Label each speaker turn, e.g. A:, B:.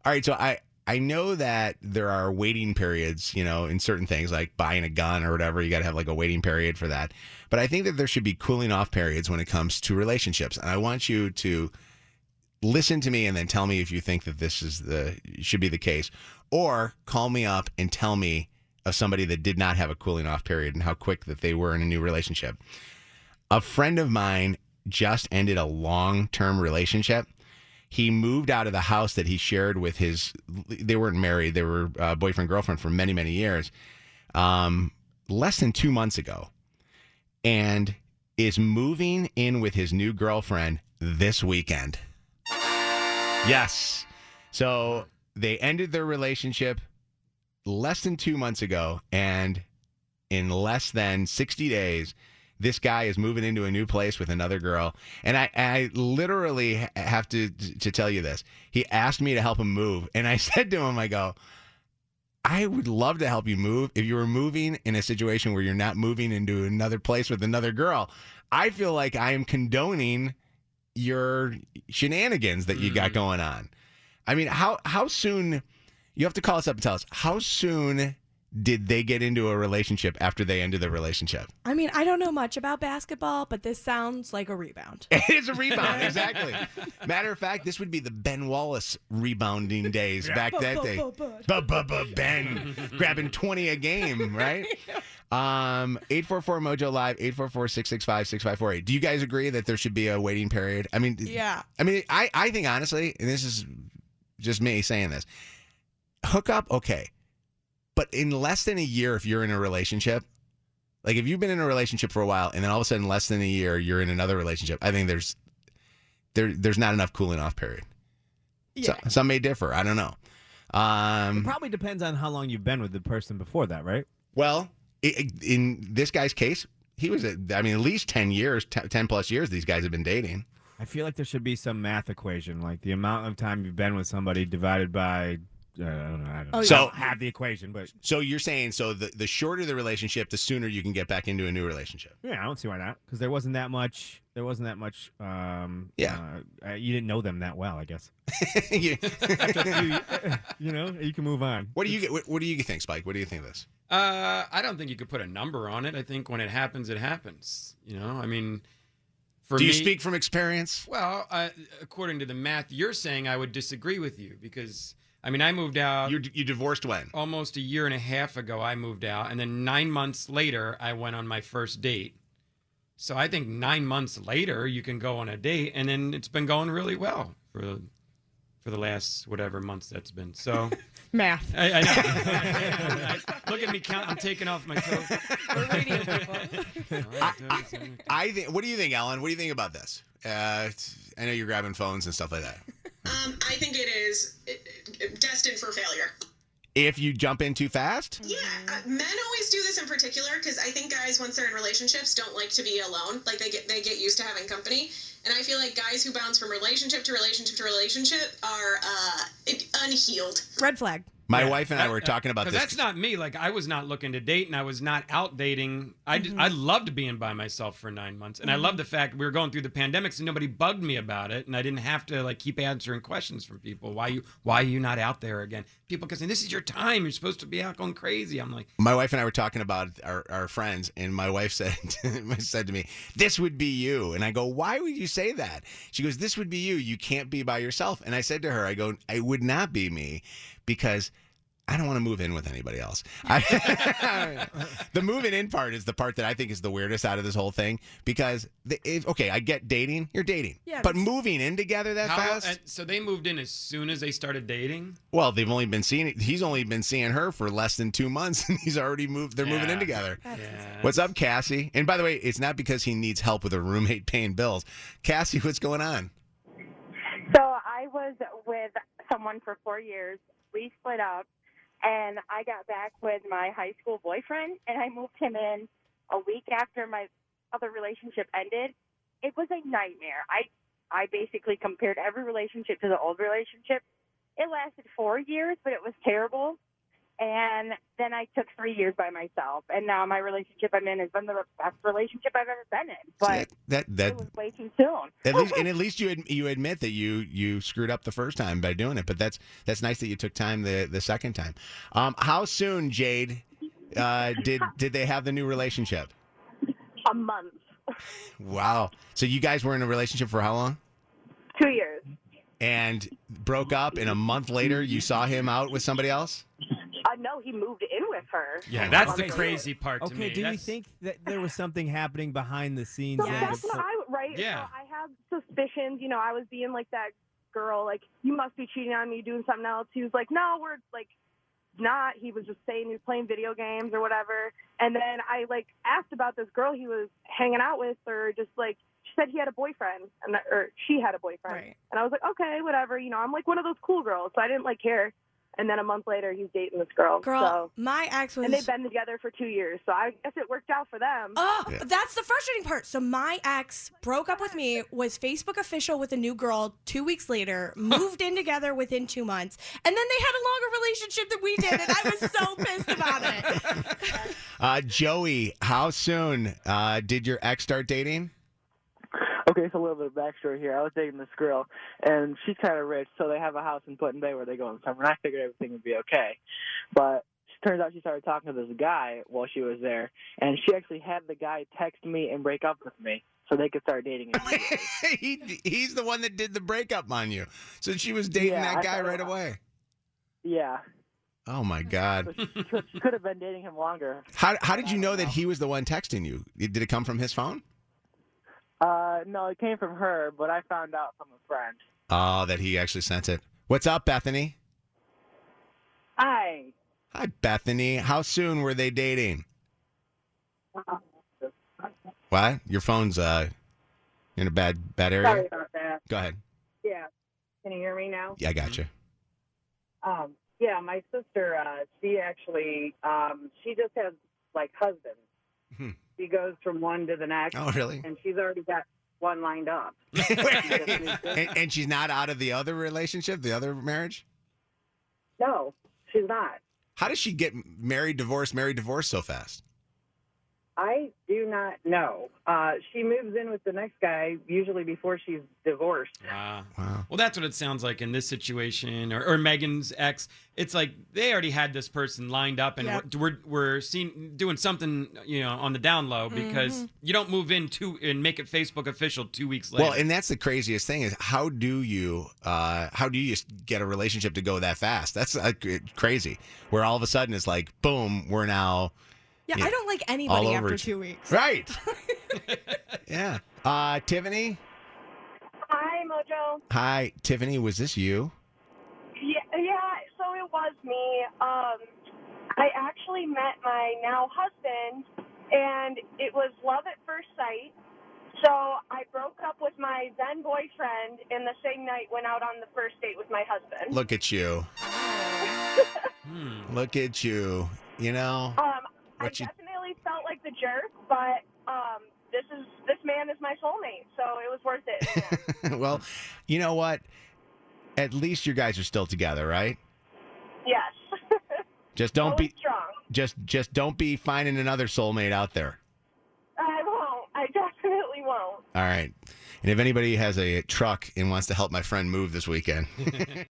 A: All right, so I know that there are waiting periods, in certain things like buying a gun or whatever. You got to have like a waiting period for that. But I think that there should be cooling off periods when it comes to relationships. And I want you to listen to me and then tell me if you think that this should be the case, or call me up and tell me of somebody that did not have a cooling off period and how quick that they were in a new relationship. A friend of mine just ended a long-term relationship. He moved out of the house that he shared with they weren't married, they were boyfriend, girlfriend for many, many years, less than 2 months ago, and is moving in with his new girlfriend this weekend. Yes. So they ended their relationship less than 2 months ago, and in less than 60 days, this guy is moving into a new place with another girl. And I literally have to tell you this. He asked me to help him move. And I said to him, I go, I would love to help you move if you were moving in a situation where you're not moving into another place with another girl. I feel like I am condoning your shenanigans that you got going on. I mean, how soon, you have to call us up and tell us, how soon did they get into a relationship after they ended the relationship?
B: I mean, I don't know much about basketball, but this sounds like a rebound.
A: It is a rebound, exactly. Matter of fact, this would be the Ben Wallace rebounding days back that day. Ben grabbing 20 a game, right? 844 Mojo Live, 844-665-6548. Do you guys agree that there should be a waiting period? I mean,
B: yeah.
A: I mean, I think honestly, and this is just me saying this, hook up, okay. But in less than a year, if you're in a relationship, like if you've been in a relationship for a while and then all of a sudden less than a year, you're in another relationship, I think there's not enough cooling off period. Yeah. So, some may differ. I don't know.
C: It probably depends on how long you've been with the person before that, right?
A: Well, in this guy's case, he was, at least 10 years, 10 plus years these guys have been dating.
C: I feel like there should be some math equation, like the amount of time you've been with somebody divided by... I don't know.
A: So
C: I don't have the equation, but
A: so you're saying the shorter the relationship, the sooner you can get back into a new relationship.
C: Yeah, I don't see why not, because there wasn't that much. You didn't know them that well, I guess. You can move on.
A: What do you think, Spike? What do you think of this?
D: I don't think you could put a number on it. I think when it happens, it happens. I mean.
A: Do you speak from experience?
D: Well, according to the math you're saying, I would disagree with you because. I mean, I moved out.
A: You divorced when?
D: Almost a year and a half ago, I moved out. And then 9 months later, I went on my first date. So I think 9 months later, you can go on a date. And then it's been going really well for the last whatever months that's been. So
B: math.
D: I know. Look at me count. I'm taking off my coat.
B: We're radio people.
A: I think. What do you think, Ellen? What do you think about this? I know you're grabbing phones and stuff like that.
E: I think it is destined for failure.
A: If you jump in too fast?
E: Yeah. Men always do this in particular because I think guys, once they're in relationships, don't like to be alone. Like they get used to having company. And I feel like guys who bounce from relationship to relationship to relationship are unhealed.
B: Red flag.
A: My wife and I were talking about this.
D: That's not me. Like, I was not looking to date, and I was not out dating. I loved being by myself for 9 months, and I love the fact we were going through the pandemic, so nobody bugged me about it, and I didn't have to keep answering questions from people. Why are you not out there again? People kept saying, "This is your time. You're supposed to be out going crazy." I'm like,
A: my wife and I were talking about our friends, and my wife said to me, "This would be you," and I go, "Why would you say that?" She goes, "This would be you. You can't be by yourself." And I said to her, I go, "It would not be me because." I don't want to move in with anybody else. The moving in part is the part that I think is the weirdest out of this whole thing because, I get dating, you're dating. Yeah, but moving in together that fast?
D: So they moved in as soon as they started dating?
A: Well, he's only been seeing her for less than 2 months and he's already moved. They're moving in together. What's up, Cassie? And by the way, it's not because he needs help with a roommate paying bills. Cassie, what's going on?
F: So I was with someone for 4 years. We split up. And I got back with my high school boyfriend, and I moved him in a week after my other relationship ended. It was a nightmare. I basically compared every relationship to the old relationship. It lasted 4 years, but it was terrible. And then I took 3 years by myself, and now my relationship I'm in has been the best relationship I've ever been in. But it was way too soon.
A: at least you admit that you screwed up the first time by doing it. But that's nice that you took time the second time. How soon, Jade, did they have the new relationship?
F: A month.
A: Wow. So you guys were in a relationship for how long?
F: 2 years.
A: And broke up, and a month later you saw him out with somebody else?
F: No, he moved in with her.
D: Yeah, that's the crazy part to me.
C: Okay, do you think that there was something happening behind the scenes?
F: So
C: then
F: that's what right?
D: Yeah.
F: So I have suspicions. You know, I was being like that girl, like, you must be cheating on me, doing something else. He was like, no, we're like not. He was just saying he was playing video games or whatever. And then I like asked about this girl he was hanging out with, or just like, she said he had a boyfriend, or she had a boyfriend.
B: Right.
F: And I was like, okay, whatever. You know, I'm like one of those cool girls, so I didn't like care. And then a month later, he's dating this girl.
B: My ex was...
F: And they've been together for 2 years, so I guess it worked out for them.
B: Oh, that's the frustrating part. So my ex broke up with me, was Facebook official with a new girl 2 weeks later, moved in together within 2 months, and then they had a longer relationship than we did, and I was so pissed about it.
A: Joey, how soon did your ex start dating?
G: Okay, so a little bit of backstory here. I was dating this girl, and she's kind of rich, so they have a house in Put in Bay where they go in the summer, and I figured everything would be okay. But it turns out she started talking to this guy while she was there, and she actually had the guy text me and break up with me so they could start dating immediately.
A: He's the one that did the breakup on you. So she was dating that guy right away.
G: Yeah.
A: Oh, my God.
G: So she could have been dating him longer.
A: How did you know that he was the one texting you? Did it come from his phone?
G: No, it came from her, but I found out from a friend.
A: Oh, that he actually sent it. What's up, Bethany?
F: Hi.
A: Hi, Bethany. How soon were they dating? What? Your phone's in a bad area?
F: Sorry about that.
A: Go ahead.
F: Yeah. Can you hear me now?
A: Yeah, I got you.
F: Yeah, my sister, she actually, she just has, like, husbands. She goes from one to the next.
A: Oh, really?
F: And she's already got one lined up.
A: and she's not out of the other relationship, the other marriage?
F: No, she's not.
A: How does she get married, divorced so fast?
F: I do not know. She moves in with the next guy usually before she's divorced.
D: Wow. Well, that's what it sounds like in this situation, or Megan's ex. It's like they already had this person lined up, and we're doing something, on the down low, because you don't move in and make it Facebook official 2 weeks later.
A: Well, and that's the craziest thing is how do you get a relationship to go that fast? That's crazy. Where all of a sudden it's like, boom, we're now.
B: Yeah, I don't like anybody after 2 weeks.
A: Right. Yeah. Tiffany?
F: Hi, Mojo.
A: Hi, Tiffany. Was this you?
F: Yeah, so it was me. I actually met my now husband, and it was love at first sight. So I broke up with my then boyfriend, and the same night went out on the first date with my husband.
A: Look at you. Look at you.
F: I definitely felt like the jerk, but this man is my soulmate, so it was worth it.
A: Well, you know what? At least you guys are still together, right?
F: Yes.
A: Just don't be
F: strong.
A: Just don't be finding another soulmate out there.
F: I won't. I definitely won't.
A: All right. And if anybody has a truck and wants to help my friend move this weekend.